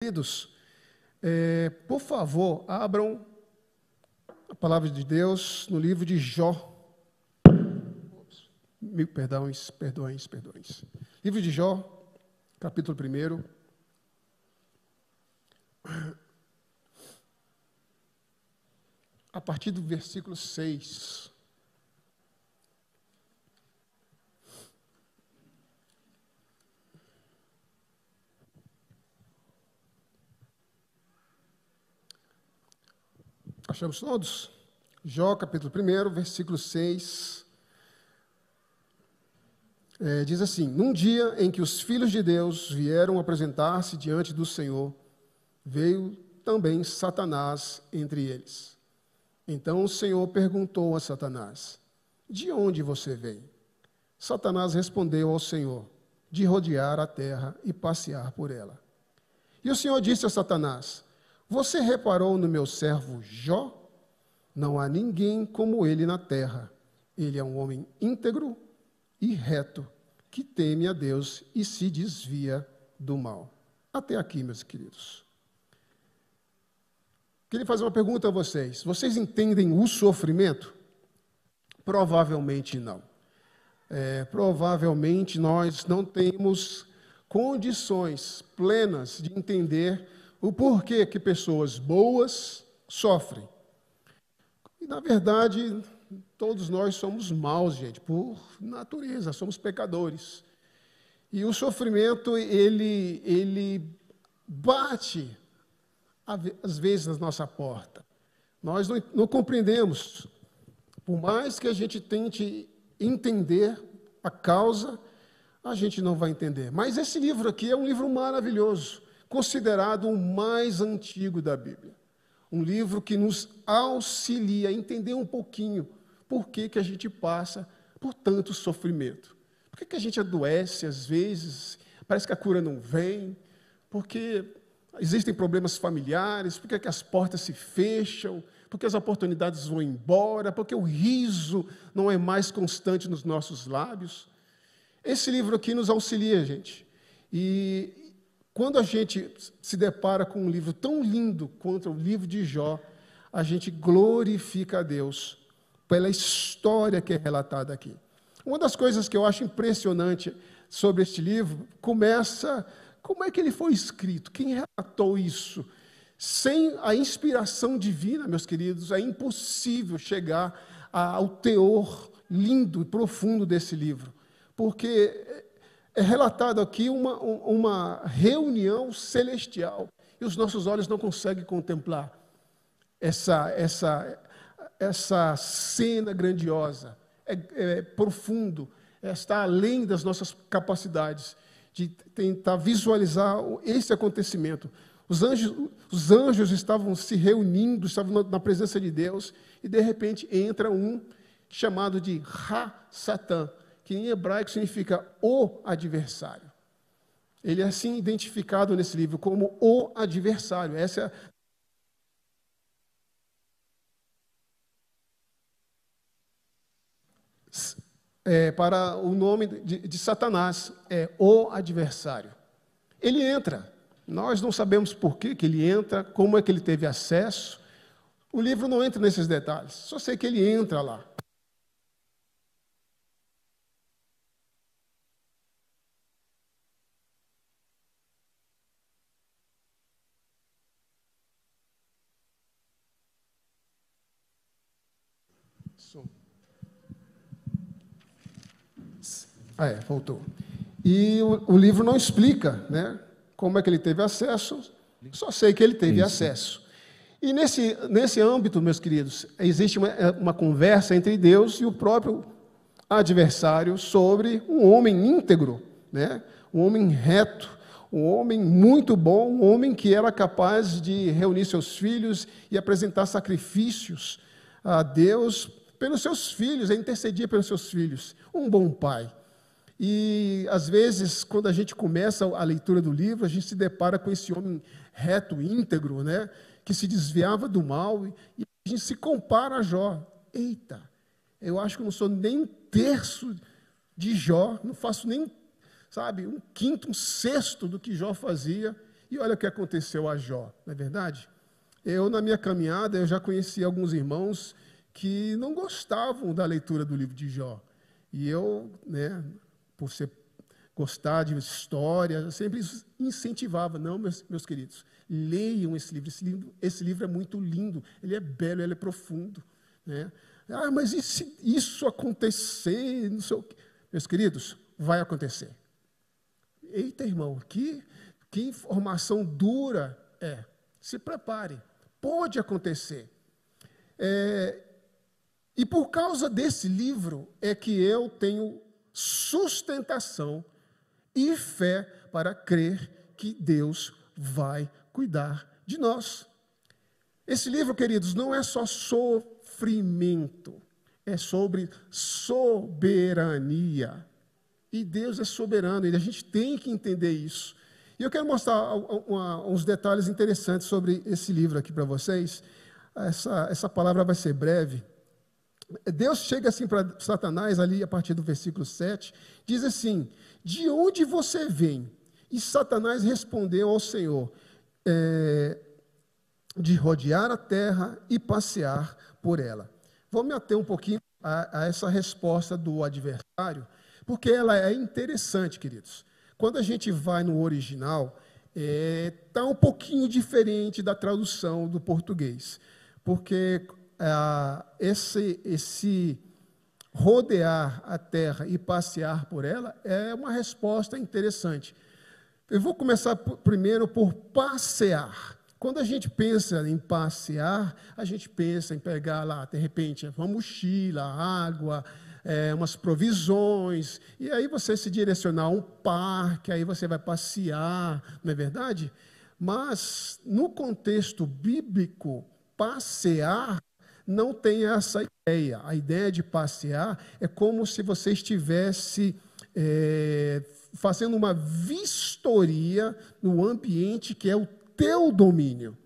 Queridos, por favor, abram a palavra de Deus no livro de Jó. Perdões. Livro de Jó, capítulo 1. A partir do versículo 6. Achamos todos? Jó, capítulo 1, versículo 6. Diz assim: Num dia em que os filhos de Deus vieram apresentar-se diante do Senhor, veio também Satanás entre eles. Então o Senhor perguntou a Satanás: De onde você vem? Satanás respondeu ao Senhor: De rodear a terra e passear por ela. E o Senhor disse a Satanás: Você reparou no meu servo Jó? Não há ninguém como ele na terra. Ele é um homem íntegro e reto, que teme a Deus e se desvia do mal. Até aqui, meus queridos. Queria fazer uma pergunta a vocês. Vocês entendem o sofrimento? Provavelmente não. Provavelmente nós não temos condições plenas de entender o porquê que pessoas boas sofrem. E, na verdade, todos nós somos maus, gente, por natureza, somos pecadores. E o sofrimento, ele bate, às vezes, na nossa porta. Nós não compreendemos. Por mais que a gente tente entender a causa, a gente não vai entender. Mas esse livro aqui é um livro maravilhoso, considerado o mais antigo da Bíblia. Um livro que nos auxilia a entender um pouquinho por que a gente passa por tanto sofrimento. Por que a gente adoece às vezes, parece que a cura não vem, porque existem problemas familiares, por que as portas se fecham, porque as oportunidades vão embora, porque o riso não é mais constante nos nossos lábios. Esse livro aqui nos auxilia, gente. E quando a gente se depara com um livro tão lindo quanto o livro de Jó, a gente glorifica a Deus pela história que é relatada aqui. Uma das coisas que eu acho impressionante sobre este livro começa, como é que ele foi escrito? Quem relatou isso? Sem a inspiração divina, meus queridos, é impossível chegar ao teor lindo e profundo desse livro, porque é relatado aqui uma reunião celestial e os nossos olhos não conseguem contemplar essa cena grandiosa. É profundo, está além das nossas capacidades de tentar visualizar esse acontecimento. Os anjos estavam se reunindo, estavam na presença de Deus, e de repente entra um chamado de Satã, que em hebraico significa o adversário. Ele é assim identificado nesse livro como o adversário. Essa para o nome de Satanás, é o adversário. Ele entra, nós não sabemos por que ele entra, como é que ele teve acesso. O livro não entra nesses detalhes, só sei que ele entra lá. Voltou. E o livro não explica, né, como é que ele teve acesso, só sei que ele teve acesso. E nesse âmbito, meus queridos, existe uma conversa entre Deus e o próprio adversário sobre um homem íntegro, né, um homem reto, um homem muito bom, um homem que era capaz de reunir seus filhos e apresentar sacrifícios a Deus pelos seus filhos, intercedia pelos seus filhos, um bom pai. E, às vezes, quando a gente começa a leitura do livro, a gente se depara com esse homem reto, íntegro, né, que se desviava do mal, e a gente se compara a Jó. Eita, eu acho que eu não sou nem um terço de Jó, não faço nem, um quinto, um sexto do que Jó fazia, E olha o que aconteceu a Jó, não é verdade? Na minha caminhada, eu já conheci alguns irmãos que não gostavam da leitura do livro de Jó. E eu, né, por gostar de história, eu sempre incentivava. Não, meus queridos, leiam esse livro. Esse livro é muito lindo, ele é belo, ele é profundo. Né? Ah, mas e se isso acontecer? Não sei o quê. Meus queridos, vai acontecer. Eita, irmão, que informação dura é. Se prepare, pode acontecer. E por causa desse livro é que eu tenho sustentação e fé para crer que Deus vai cuidar de nós. Esse livro, queridos, não é só sofrimento, é sobre soberania. E Deus é soberano, e a gente tem que entender isso. E eu quero mostrar uns detalhes interessantes sobre esse livro aqui para vocês. Essa palavra vai ser breve. Deus chega assim para Satanás, ali a partir do versículo 7, diz assim: de onde você vem? E Satanás respondeu ao Senhor, de rodear a terra e passear por ela. Vou me ater um pouquinho a essa resposta do adversário, porque ela é interessante, queridos. Quando a gente vai no original, está um pouquinho diferente da tradução do português, porque esse rodear a terra e passear por ela é uma resposta interessante. Eu vou começar primeiro por passear. Quando a gente pensa em passear, a gente pensa em pegar lá, de repente, uma mochila, água, umas provisões, e aí você se direcionar a um parque, aí você vai passear, não é verdade? Mas, no contexto bíblico, passear não tem essa ideia. A ideia de passear é como se você estivesse fazendo uma vistoria no ambiente que é o teu domínio.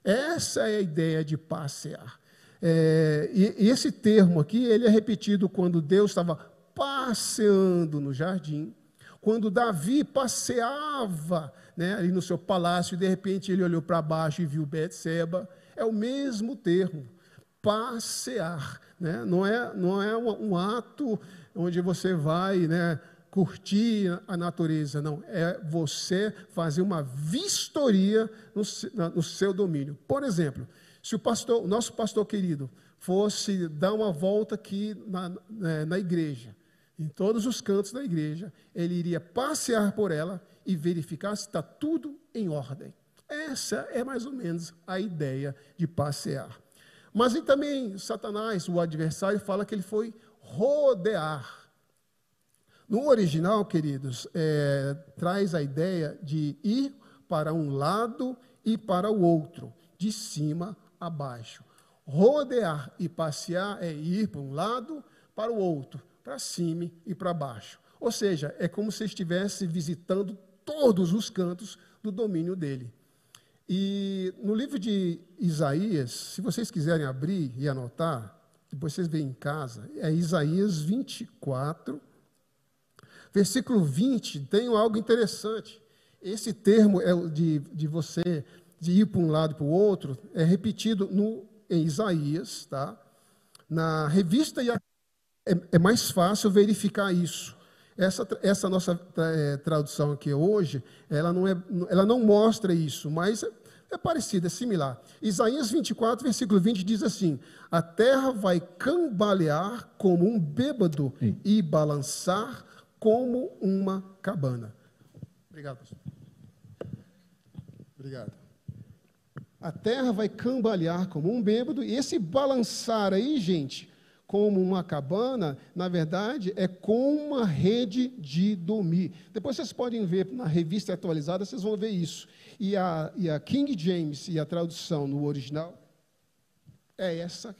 Essa é a ideia de passear. E esse termo aqui, ele é repetido quando Deus estava passeando no jardim, quando Davi passeava, né, ali no seu palácio, e de repente ele olhou para baixo e viu Betseba. É o mesmo termo, passear. Né? Não é um ato onde você vai, né, curtir a natureza, não. É você fazer uma vistoria no seu domínio. Por exemplo, se o nosso pastor querido fosse dar uma volta aqui na igreja, em todos os cantos da igreja, ele iria passear por ela e verificar se está tudo em ordem. Essa é mais ou menos a ideia de passear. Mas e também Satanás, o adversário, fala que ele foi rodear. No original, queridos, traz a ideia de ir para um lado e para o outro, de cima a baixo. Rodear e passear é ir para um lado, para o outro, para cima e para baixo. Ou seja, é como se estivesse visitando todos os cantos do domínio dele. E no livro de Isaías, se vocês quiserem abrir e anotar, depois vocês veem em casa, é Isaías 24, versículo 20, tem algo interessante. Esse termo de você de ir para um lado e para o outro é repetido em Isaías, tá? Na revista é mais fácil verificar isso. Essa nossa tradução aqui hoje, ela não mostra isso, mas é parecida, é similar. Isaías 24, versículo 20 diz assim: a terra vai cambalear como um bêbado e balançar como uma cabana. Obrigado, pastor. Obrigado. A terra vai cambalear como um bêbado, e esse balançar aí, gente, como uma cabana, na verdade, é com uma rede de dormir. Depois vocês podem ver na revista atualizada, vocês vão ver isso. E a King James, e a tradução no original, é essa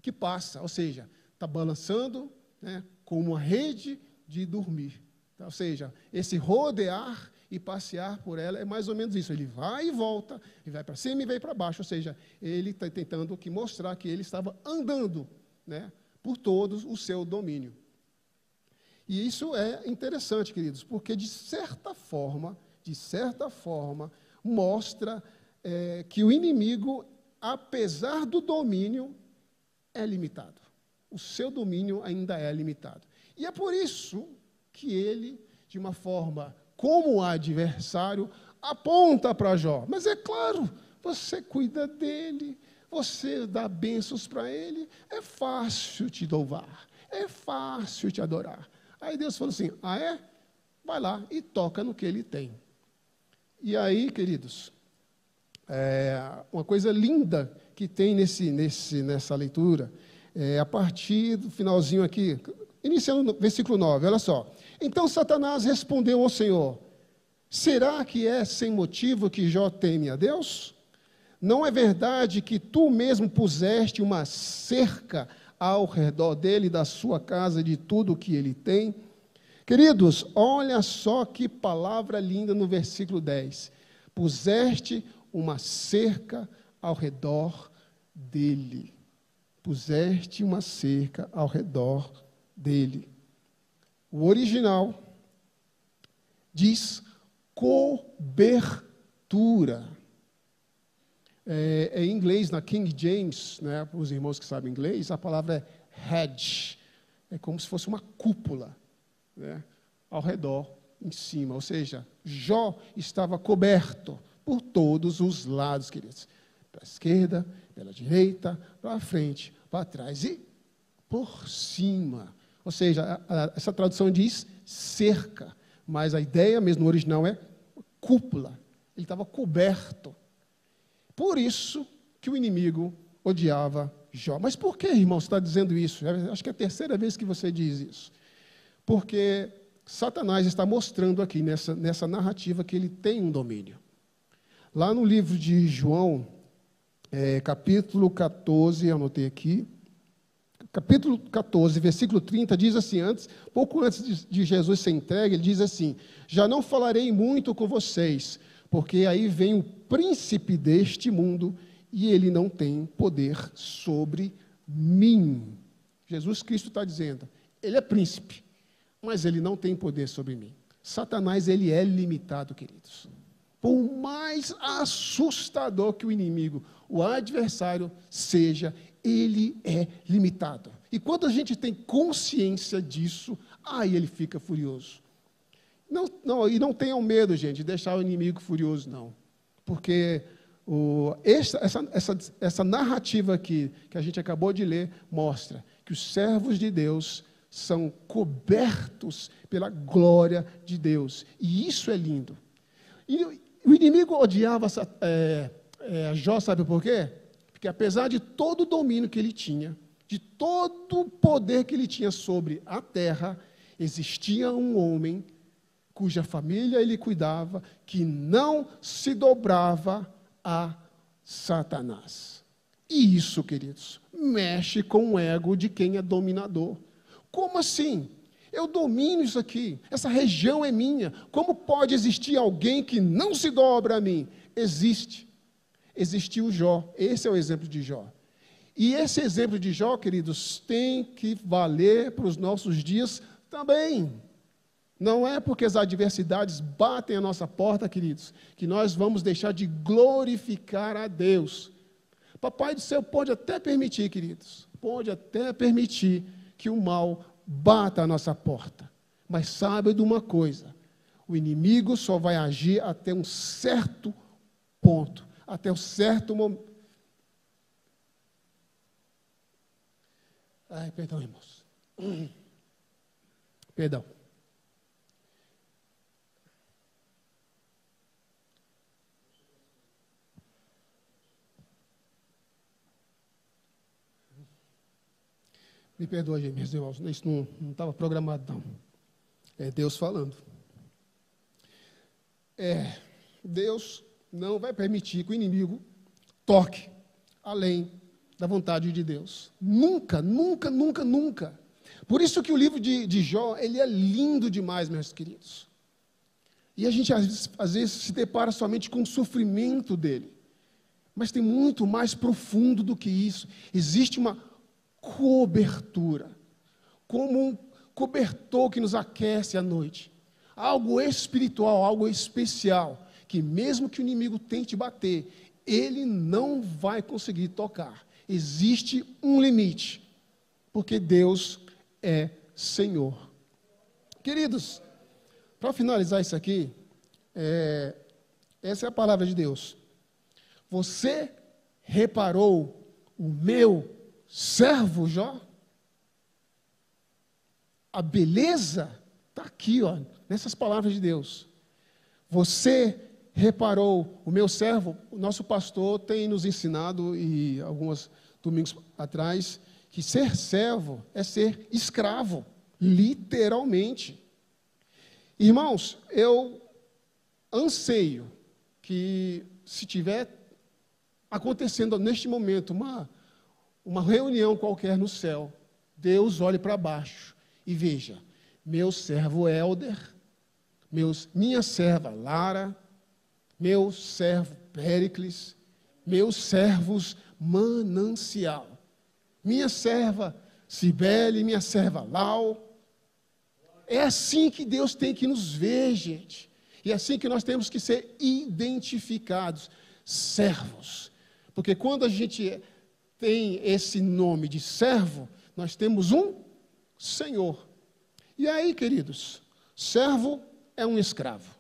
que passa, ou seja, está balançando, né, com uma rede de dormir. Ou seja, esse rodear e passear por ela é mais ou menos isso. Ele vai e volta, ele vai para cima e vai para baixo. Ou seja, ele está tentando mostrar que ele estava andando, né, por todo o seu domínio. E isso é interessante, queridos, porque de certa forma, mostra que o inimigo, apesar do domínio, é limitado. O seu domínio ainda é limitado. E é por isso que ele, de uma forma como adversário, aponta para Jó. Mas é claro, você cuida dele, você dá bênçãos para ele, é fácil te louvar, é fácil te adorar. Aí Deus falou assim, é? Vai lá e toca no que ele tem. E aí, queridos, uma coisa linda que tem nessa leitura, a partir do finalzinho aqui, iniciando no versículo 9, olha só. Então Satanás respondeu ao Senhor, será que é sem motivo que Jó teme a Deus? Não é verdade que tu mesmo puseste uma cerca ao redor dele, da sua casa, de tudo o que ele tem? Queridos, olha só que palavra linda no versículo 10. Puseste uma cerca ao redor dele. Puseste uma cerca ao redor dele. O original diz cobertura. Em inglês, na King James, né, para os irmãos que sabem inglês, a palavra é hedge. É como se fosse uma cúpula, né, ao redor, em cima. Ou seja, Jó estava coberto por todos os lados, queridos. Para a esquerda, pela direita, para a frente, para trás e por cima. Ou seja, essa tradução diz cerca, mas a ideia mesmo no original é cúpula. Ele estava coberto. Por isso que o inimigo odiava Jó. Mas por que, irmão, você está dizendo isso? Acho que é a terceira vez que você diz isso. Porque Satanás está mostrando aqui, nessa narrativa, que ele tem um domínio. Lá no livro de João, capítulo 14, eu anotei aqui, capítulo 14, versículo 30, diz assim, pouco antes de Jesus ser entregue, ele diz assim, já não falarei muito com vocês, porque aí vem o príncipe deste mundo e ele não tem poder sobre mim. Jesus Cristo está dizendo, ele é príncipe, mas ele não tem poder sobre mim. Satanás, ele é limitado, queridos. Por mais assustador que o inimigo, o adversário seja, ele é limitado. E quando a gente tem consciência disso, aí ele fica furioso. E não tenham medo, gente, de deixar o inimigo furioso, não. Porque essa narrativa aqui, que a gente acabou de ler, mostra que os servos de Deus são cobertos pela glória de Deus. E isso é lindo. E o inimigo odiava Jó, sabe por quê? Porque apesar de todo o domínio que ele tinha, de todo o poder que ele tinha sobre a terra, existia um homem cuja família ele cuidava, que não se dobrava a Satanás. E isso, queridos, mexe com o ego de quem é dominador. Como assim? Eu domino isso aqui, essa região é minha. Como pode existir alguém que não se dobra a mim? Existe. Existiu Jó. Esse é o exemplo de Jó. E esse exemplo de Jó, queridos, tem que valer para os nossos dias também. Não é porque as adversidades batem a nossa porta, queridos, que nós vamos deixar de glorificar a Deus. Papai do céu pode até permitir, queridos, pode até permitir que o mal bata a nossa porta. Mas saiba de uma coisa, o inimigo só vai agir até um certo ponto, até um certo momento. Ai, perdão, irmãos. Perdão. Me perdoe, meus irmãos, isso não estava programado, não. É Deus falando. Deus não vai permitir que o inimigo toque além da vontade de Deus. Nunca, nunca, nunca, nunca. Por isso que o livro de Jó, ele é lindo demais, meus queridos. E a gente, às vezes, se depara somente com o sofrimento dele. Mas tem muito mais profundo do que isso. Existe uma cobertura, como um cobertor que nos aquece à noite. Algo espiritual, algo especial, que que mesmo que o inimigo tente bater, ele não vai conseguir tocar. Existe um limite, porque Deus é Senhor. Queridos, para finalizar isso aqui, essa é a palavra de Deus. Você reparou o meu servo Jó? A beleza está aqui, ó, nessas palavras de Deus. Você reparou o meu servo? O nosso pastor tem nos ensinado, e alguns domingos atrás, que ser servo é ser escravo, literalmente. Irmãos, eu anseio que, se tiver acontecendo neste momento uma reunião qualquer no céu, Deus olhe para baixo e veja, meu servo Helder, minha serva Lara, meu servo Péricles, meus servos Manancial, minha serva Cibele, minha serva Lau. É assim que Deus tem que nos ver, gente. E é assim que nós temos que ser identificados, servos. Porque quando a gente tem esse nome de servo, nós temos um Senhor. E aí, queridos, servo é um escravo.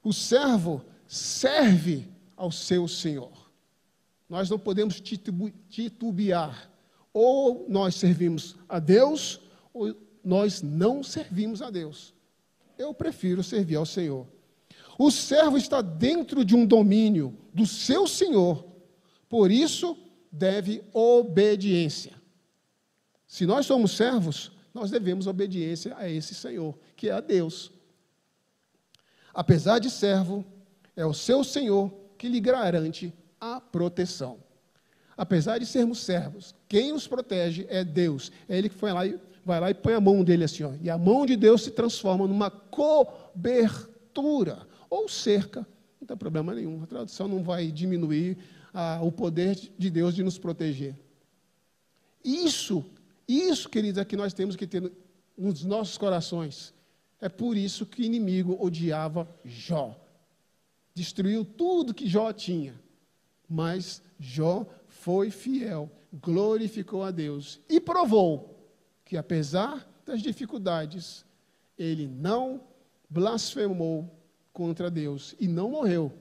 O servo serve ao seu Senhor. Nós não podemos titubear. Ou nós servimos a Deus, ou nós não servimos a Deus. Eu prefiro servir ao Senhor. O servo está dentro de um domínio do seu Senhor, por isso deve obediência. Se nós somos servos, nós devemos obediência a esse Senhor, que é a Deus. Apesar de servo, é o seu Senhor que lhe garante a proteção. Apesar de sermos servos, quem nos protege é Deus. É Ele que vai lá e põe a mão dele assim, ó, e a mão de Deus se transforma numa cobertura ou cerca. Não tem problema nenhum, a tradução não vai diminuir o poder de Deus de nos proteger. Isso, queridos, é que nós temos que ter nos nossos corações. É por isso que o inimigo odiava Jó. Destruiu tudo que Jó tinha. Mas Jó foi fiel, glorificou a Deus e provou que, apesar das dificuldades, ele não blasfemou contra Deus e não morreu.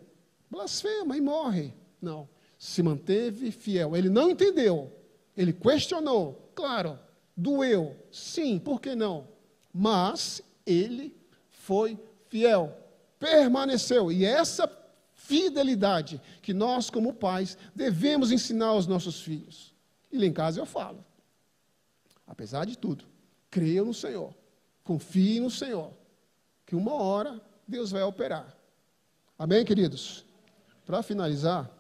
Blasfema e morre. Não. Se manteve fiel. Ele não entendeu. Ele questionou. Claro, doeu. Sim, por que não? Mas ele foi fiel. Permaneceu. E essa fidelidade que nós, como pais, devemos ensinar aos nossos filhos. E lá em casa eu falo. Apesar de tudo, creia no Senhor. Confie no Senhor. Que uma hora Deus vai operar. Amém, queridos? Para finalizar,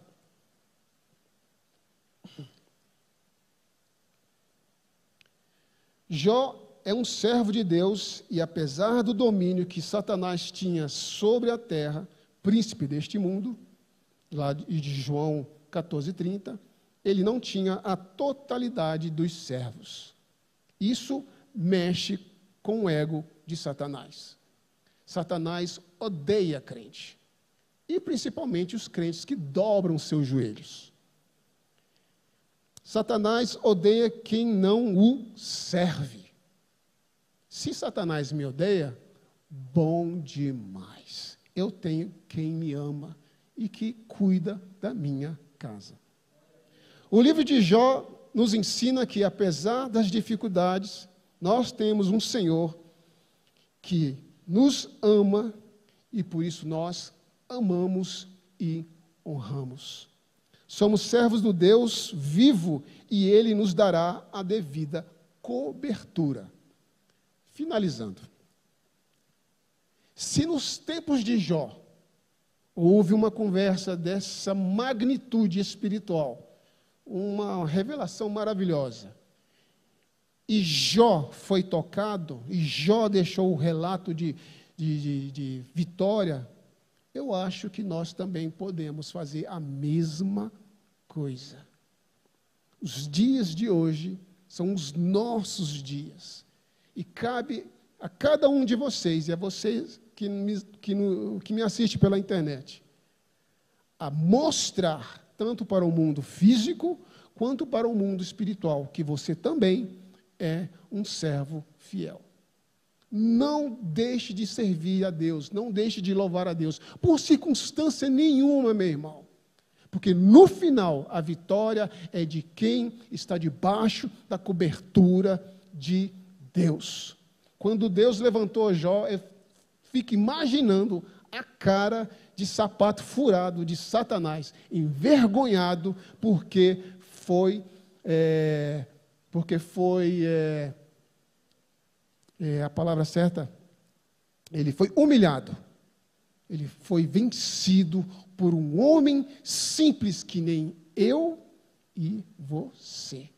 Jó é um servo de Deus e, apesar do domínio que Satanás tinha sobre a terra, príncipe deste mundo, lá de João 14:30, ele não tinha a totalidade dos servos. Isso mexe com o ego de Satanás. Satanás odeia crente, e principalmente os crentes que dobram seus joelhos. Satanás odeia quem não o serve. Se Satanás me odeia, bom demais. Eu tenho quem me ama e que cuida da minha casa. O livro de Jó nos ensina que, apesar das dificuldades, nós temos um Senhor que nos ama e, por isso, nós amamos e honramos. Somos servos do Deus vivo e Ele nos dará a devida cobertura. Finalizando. Se nos tempos de Jó houve uma conversa dessa magnitude espiritual, uma revelação maravilhosa, e Jó foi tocado, e Jó deixou o relato de vitória, eu acho que nós também podemos fazer a mesma coisa. Os dias de hoje são os nossos dias. E cabe a cada um de vocês, e a vocês que me assiste pela internet, a mostrar, tanto para o mundo físico, quanto para o mundo espiritual, que você também é um servo fiel. Não deixe de servir a Deus, não deixe de louvar a Deus, por circunstância nenhuma, meu irmão. Porque no final, a vitória é de quem está debaixo da cobertura de Deus. Quando Deus levantou Jó, eu fico imaginando a cara de sapato furado de Satanás, envergonhado, porque foi a palavra certa, ele foi humilhado, ele foi vencido por um homem simples que nem eu e você.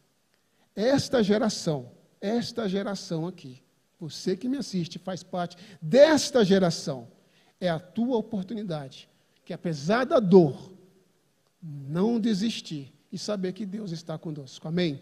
Esta geração aqui, você que me assiste, faz parte desta geração, é a tua oportunidade, que apesar da dor, não desistir e saber que Deus está conosco. Amém?